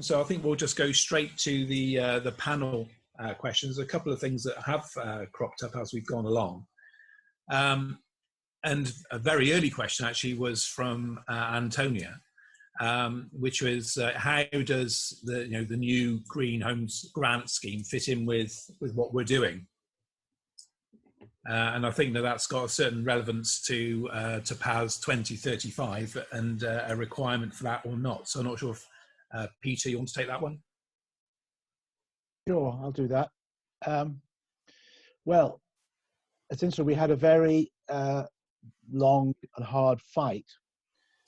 So I think we'll just go straight to the panel questions. A couple of things that have cropped up as we've gone along. And a very early question actually was from Antonia, which was how does the new Green Homes Grant Scheme fit in with what we're doing? And I think that's got a certain relevance to PAS 2035 and a requirement for that or not. So I'm not sure if Peter, you want to take that one? Sure, I'll do that. Well, it's interesting. We had a very long and hard fight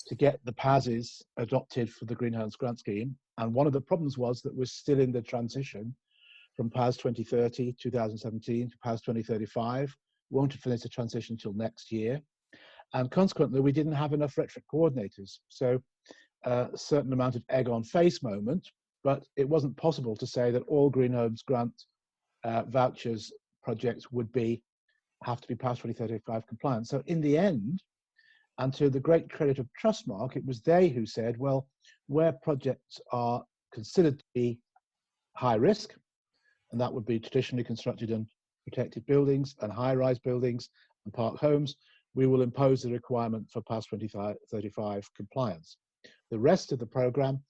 to get the PASs adopted for the Green Homes Grant Scheme. And one of the problems was that we're still in the transition from PAS 2030, 2017 to PAS 2035. Won't finish the transition until next year. And consequently, we didn't have enough retrofit coordinators. So a certain amount of egg on face moment, but it wasn't possible to say that all Green Homes Grant vouchers projects would have to be PAS 2035 compliant. So in the end, and to the great credit of Trustmark, it was they who said, well, where projects are considered to be high risk, and that would be traditionally constructed and protected buildings and high-rise buildings and park homes, we will impose the requirement for PAS 2035 compliance. The rest of the program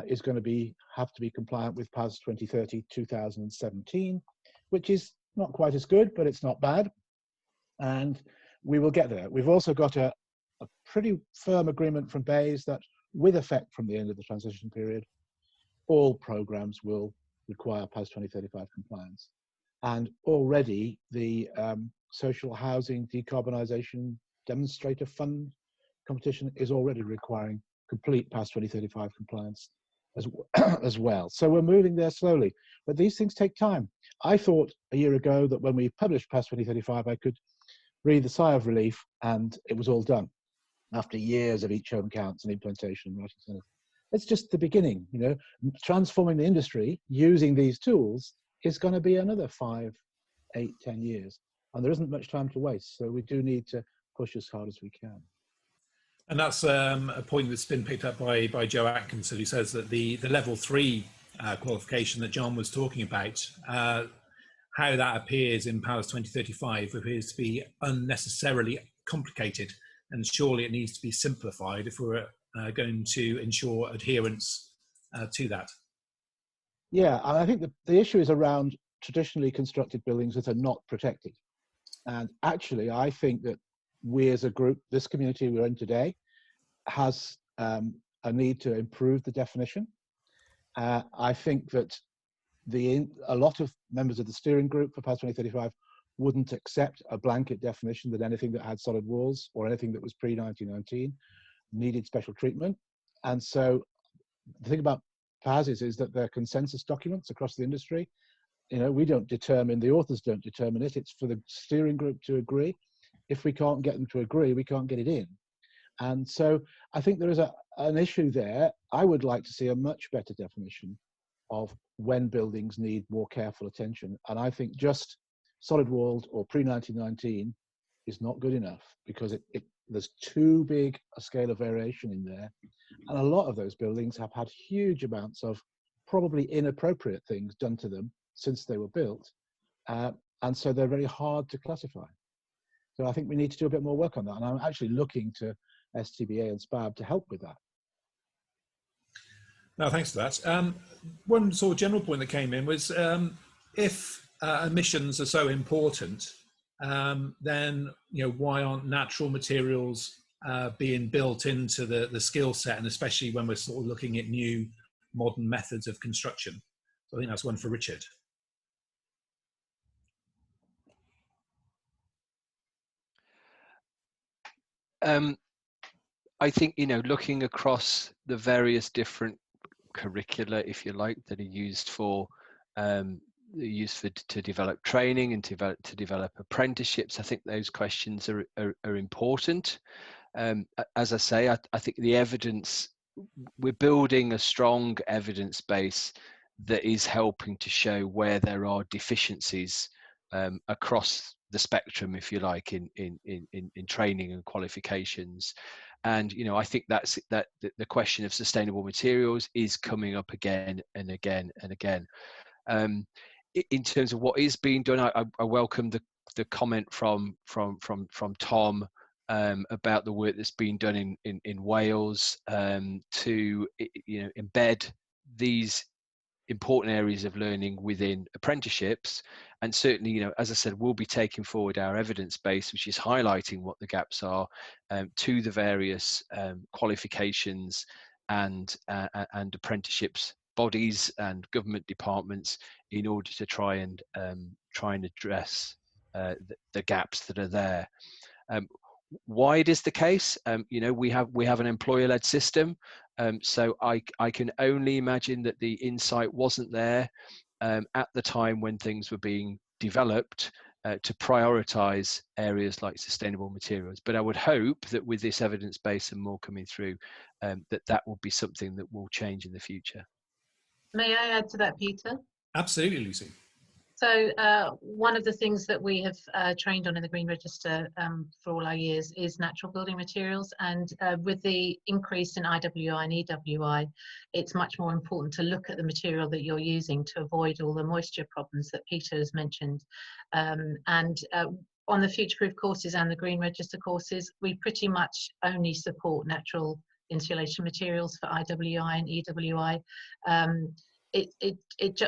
is going to have to be compliant with PAS 2030 2017, which is not quite as good, but it's not bad. And we will get there. We've also got a pretty firm agreement from BEIS that with effect from the end of the transition period, all programs will require PAS 2035 compliance. And already the Social Housing Decarbonisation Demonstrator Fund competition is already requiring complete PAS 2035 compliance as well. So we're moving there slowly, but these things take time. I thought a year ago that when we published PAS 2035, I could breathe a sigh of relief and it was all done after years of each home counts and implementation. It's just the beginning, transforming the industry using these tools is going to be another 5, 8, 10 years. And there isn't much time to waste. So we do need to push as hard as we can. And that's a point that's been picked up by Joe Atkinson, who says that the level 3 qualification that John was talking about, how that appears in PAS 2035 appears to be unnecessarily complicated. And surely it needs to be simplified if we're going to ensure adherence to that. Yeah, and I think the issue is around traditionally constructed buildings that are not protected. And actually, I think that we as a group, this community we're in today, has a need to improve the definition. I think that a lot of members of the steering group for PAS 2035 wouldn't accept a blanket definition that anything that had solid walls or anything that was pre-1919 needed special treatment. And so the thing about PASs is that they're consensus documents across the industry. We don't determine, the authors don't determine it. It's for the steering group to agree. If we can't get them to agree, we can't get it in. And so I think there is an issue there. I would like to see a much better definition of when buildings need more careful attention. And I think just solid walled or pre-1919 is not good enough because there's too big a scale of variation in there. And a lot of those buildings have had huge amounts of probably inappropriate things done to them since they were built. And so they're very hard to classify. So I think we need to do a bit more work on that. And I'm actually looking to STBA and SPAB to help with that. No, thanks for that. One sort of general point that came in was if emissions are so important, then why aren't natural materials being built into the skill set, and especially when we're sort of looking at new modern methods of construction? So I think that's one for Richard. I think, looking across the various different curricula, if you like, that are used to develop training and to develop apprenticeships, I think those questions are important. As I say, I think the evidence, we're building a strong evidence base that is helping to show where there are deficiencies across the spectrum, if you like, in training and qualifications. And I think that the question of sustainable materials is coming up again and again and again. In terms of what is being done, I welcome the comment from Tom about the work that's been done in Wales to embed these important areas of learning within apprenticeships. And certainly, as I said, we'll be taking forward our evidence base, which is highlighting what the gaps are to the various qualifications and apprenticeships bodies and government departments, in order to try and address the gaps that are there. Why it is the case, we have an employer-led system, so I can only imagine that the insight wasn't there at the time when things were being developed to prioritize areas like sustainable materials. But I would hope that with this evidence base and more coming through, that will be something that will change in the future. May I add to that, Peter? Absolutely, Lucy. So one of the things that we have trained on in the Green Register for all our years is natural building materials. And with the increase in IWI and EWI, it's much more important to look at the material that you're using to avoid all the moisture problems that Peter has mentioned. On the future-proof courses and the Green Register courses, we pretty much only support natural insulation materials for IWI and EWI.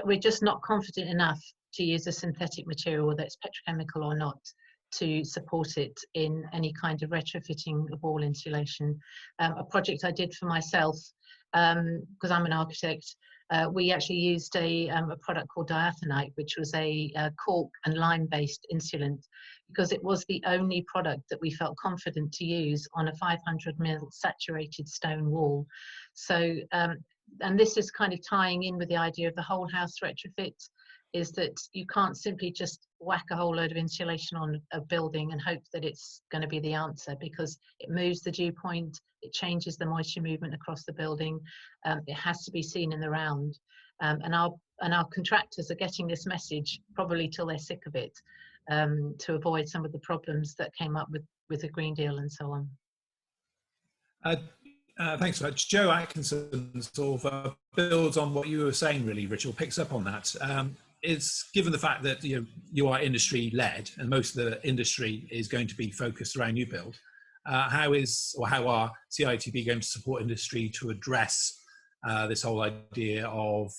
We're just not confident enough to use a synthetic material, whether it's petrochemical or not, to support it in any kind of retrofitting of wall insulation. A project I did for myself, because I'm an architect, we actually used a product called diathanite, which was a cork and lime-based insulant, because it was the only product that we felt confident to use on a 500 ml saturated stone wall. So, and this is kind of tying in with the idea of the whole house retrofit, is that you can't simply just whack a whole load of insulation on a building and hope that it's going to be the answer, because it moves the dew point, it changes the moisture movement across the building. It has to be seen in the round. And our contractors are getting this message probably till they're sick of it, to avoid some of the problems that came up with the Green Deal and so on. Thanks so much. Joe Atkinson sort of builds on what you were saying, really, Rich, or picks up on that. It's given the fact that you are industry led and most of the industry is going to be focused around new build. How are CITB going to support industry to address this whole idea of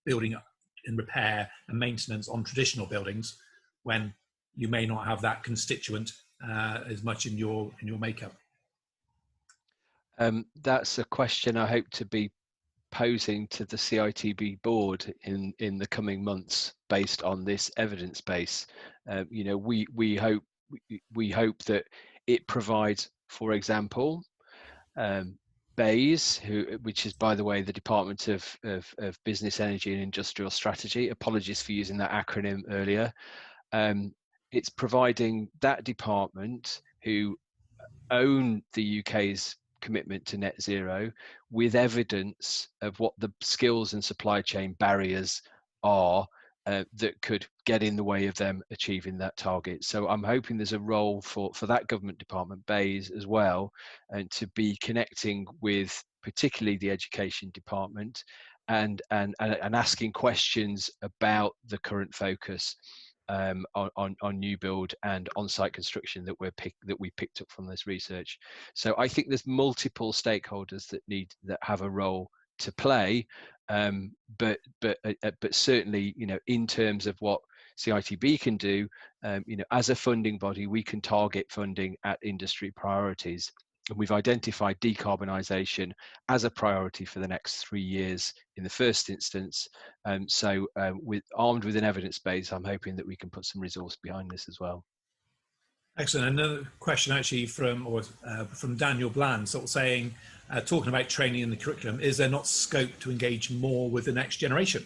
building up and repair and maintenance on traditional buildings when you may not have that constituent as much in your makeup? That's a question I hope to be posing to the CITB board in the coming months, based on this evidence base. We hope that it provides, for example, BASE, which is, by the way, the Department of Business, Energy and Industrial Strategy. Apologies for using that acronym earlier. It's providing that department, who own the UK's commitment to net zero, with evidence of what the skills and supply chain barriers are that could get in the way of them achieving that target. So I'm hoping there's a role for that government department, BASE, as well, and to be connecting with particularly the education department and asking questions about the current focus on new build and on-site construction that we picked up from this research. So I think there's multiple stakeholders that have a role to play, but certainly, in terms of what CITB can do, as a funding body, we can target funding at industry priorities. And we've identified decarbonisation as a priority for the next 3 years in the first instance. Armed with an evidence base, I'm hoping that we can put some resource behind this as well. Excellent. Another question actually from Daniel Bland, sort of saying, talking about training in the curriculum, is there not scope to engage more with the next generation,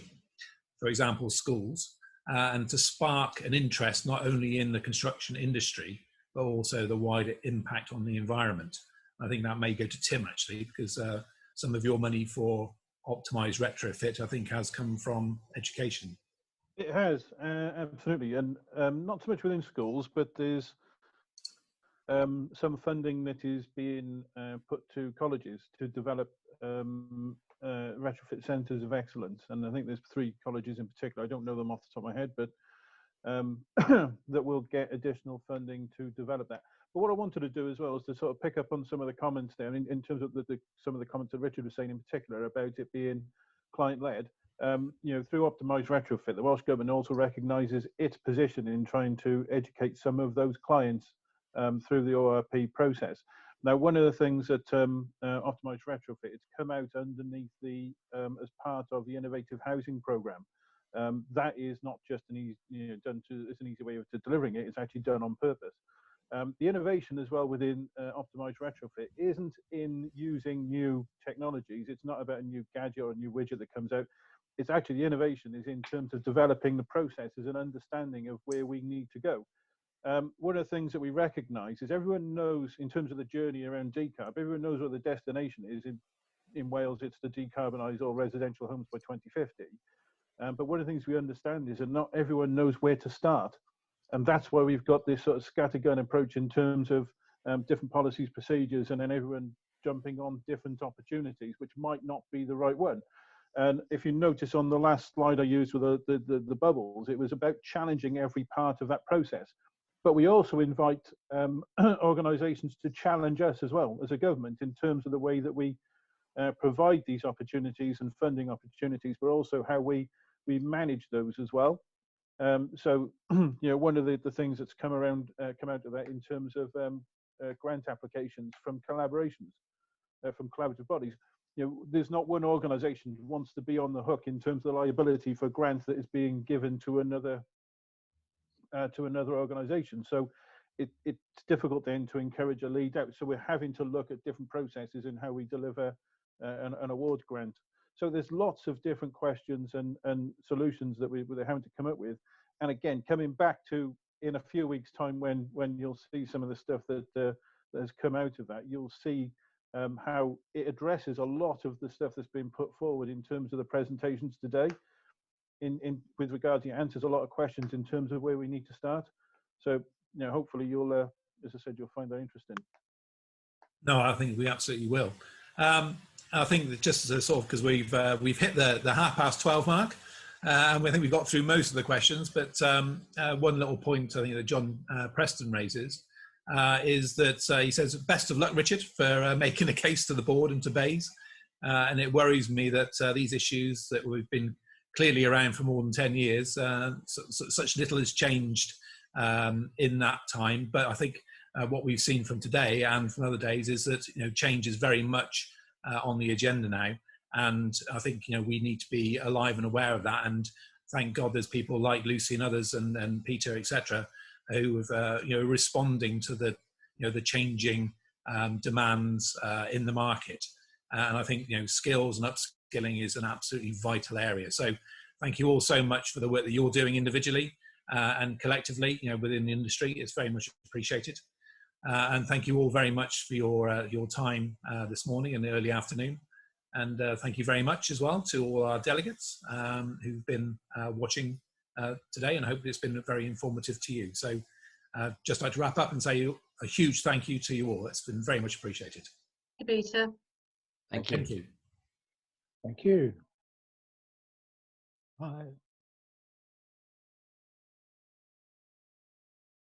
for example, schools, and to spark an interest not only in the construction industry, but also the wider impact on the environment? I think that may go to Tim, actually, because some of your money for optimised retrofit, I think, has come from education. It has, absolutely. And not so much within schools, but there's some funding that is being put to colleges to develop retrofit centres of excellence, and I think there's 3 colleges in particular. I don't know them off the top of my head, but that will get additional funding to develop that. But what I wanted to do as well is to sort of pick up on some of the comments there, in terms of some of the comments that Richard was saying in particular about it being client-led. You know, through optimised retrofit, the Welsh Government also recognises its position in trying to educate some of those clients through the ORP process. Now, one of the things that optimised retrofit, it's come out underneath the as part of the Innovative Housing Programme. That is not just an easy, done to as an easy way of delivering it. It's actually done on purpose. The innovation as well within optimised retrofit isn't in using new technologies. It's not about a new gadget or a new widget that comes out. It's actually, the innovation is in terms of developing the processes and understanding of where we need to go. One of the things that we recognise is everyone knows, in terms of the journey around decarb, everyone knows what the destination is. In Wales, it's to decarbonise all residential homes by 2050. But one of the things we understand is that not everyone knows where to start. And that's why we've got this sort of scattergun approach in terms of different policies, procedures, and then everyone jumping on different opportunities, which might not be the right one. And if you notice on the last slide I used with the bubbles, it was about challenging every part of that process. But we also invite organisations to challenge us as well as a government in terms of the way that we provide these opportunities and funding opportunities, but also how we manage those as well. So, one of the things that's come out of that in terms of grant applications from collaborations, from collaborative bodies, there's not one organisation who wants to be on the hook in terms of the liability for grants that is being given to another organisation. So it's difficult then to encourage a lead out. So we're having to look at different processes in how we deliver an award grant. So there's lots of different questions and solutions that we're having to come up with. And again, coming back to in a few weeks' time, when you'll see some of the stuff that has come out of that, you'll see how it addresses a lot of the stuff that's been put forward in terms of the presentations today. With regard to, answers a lot of questions in terms of where we need to start. So hopefully you'll, as I said, you'll find that interesting. No, I think we absolutely will. I think that just as a sort of, because we've hit the 12:30 mark, and I think we've got through most of the questions. But one little point I think that John Preston raises is that he says, "Best of luck, Richard, for making a case to the board and to BAYS." And it worries me that these issues that we've been clearly around for more than 10 years, such little has changed in that time. But I think what we've seen from today and from other days is that change is very much on the agenda now, and I think we need to be alive and aware of that. And thank God there's people like Lucy and others and Peter, etc., who have responding to the changing demands in the market. And I think skills and upskilling is an absolutely vital area. So thank you all so much for the work that you're doing individually and collectively within the industry. It's very much appreciated. And thank you all very much for your time this morning and the early afternoon. And thank you very much as well to all our delegates who've been watching today, and I hope it's been very informative to you. So just like to wrap up and say a huge thank you to you all. It's been very much appreciated. Thank you, Peter. Thank you. Thank you. Thank you. Bye.